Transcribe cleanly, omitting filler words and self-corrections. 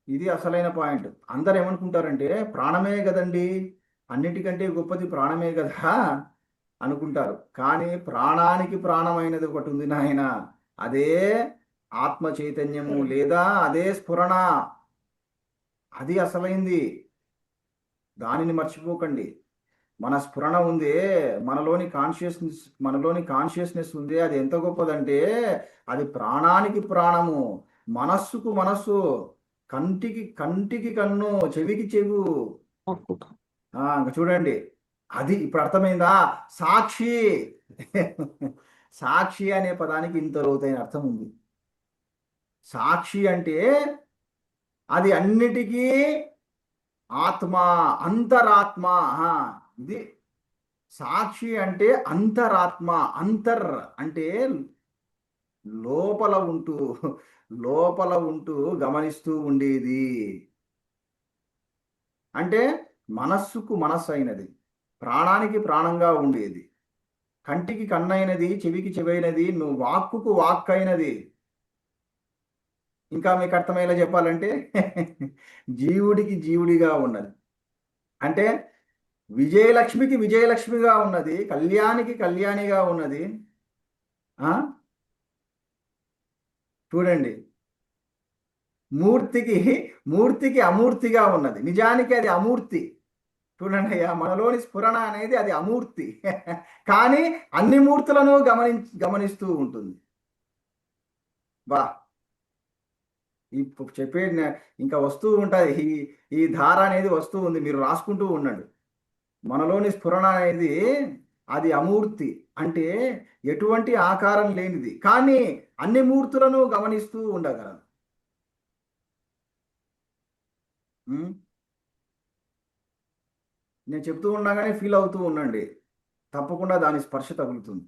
ఇది అసలైన పాయింట్. అందరు ఏమనుకుంటారంటే ప్రాణమే కదండి, అన్నిటికంటే గొప్పది ప్రాణమే కదా అనుకుంటారు. కానీ ప్రాణానికి ప్రాణమైనది ఒకటి ఉంది నాయన. అదే ఆత్మ చైతన్యము లేదా అదే స్ఫురణ. అది అసలైంది. దానిని మర్చిపోకండి. మన స్ఫురణ ఉందే, మనలోని కాన్షియస్నెస్ ఉందే, అది ఎంత గొప్పదంటే అది ప్రాణానికి ప్రాణము, మనస్సుకు మనస్సు, కంటికి కంటికి కన్ను, చెవికి చెవు. ఇంక చూడండి, అది ఇప్పుడు అర్థమైందా? సాక్షి. సాక్షి అనే పదానికి ఇంత లోతైన అర్థం ఉంది. సాక్షి అంటే అది అన్నిటికీ ఆత్మ, అంతరాత్మ. ఆ, ఇది సాక్షి అంటే అంతరాత్మ. అంతర్ అంటే లోపల ఉంటూ, లోపల ఉంటూ గమనిస్తూ ఉండేది. అంటే మనస్సుకు మనస్సు అయినది, ప్రాణానికి ప్రాణంగా ఉండేది, కంటికి కన్నైనది, చెవికి చెవైనది, నువ్వు వాక్కుకు వాక్ అయినది. ఇంకా మీకు అర్థమయ్యేలా చెప్పాలంటే జీవుడికి జీవుడిగా ఉన్నది. అంటే విజయలక్ష్మికి విజయలక్ష్మిగా ఉన్నది, కళ్యాణికి కళ్యాణిగా ఉన్నది. ఆ చూడండి, మూర్తికి మూర్తికి అమూర్తిగా ఉన్నది, నిజానికి అది అమూర్తి. చూడండి అయ్యా, మనలోని స్ఫురణ అనేది అది అమూర్తి. కానీ అన్ని మూర్తులను గమనిస్తూ ఉంటుంది. బా, ఇప్పుడు ఇంకా వస్తూ ఉంటుంది. ఈ ధార అనేది వస్తూ ఉంది, మీరు రాసుకుంటూ ఉండండి. మనలోని స్ఫురణ అనేది అది అమూర్తి. అంటే ఎటువంటి ఆకారం లేనిది, కానీ అన్ని మూర్తులను గమనిస్తూ ఉండగలదు. ఉం? నేను చెప్తూ ఉండగానే ఫీల్ అవుతూ ఉండండి, తప్పకుండా దాని స్పర్శ తగులుతుంది.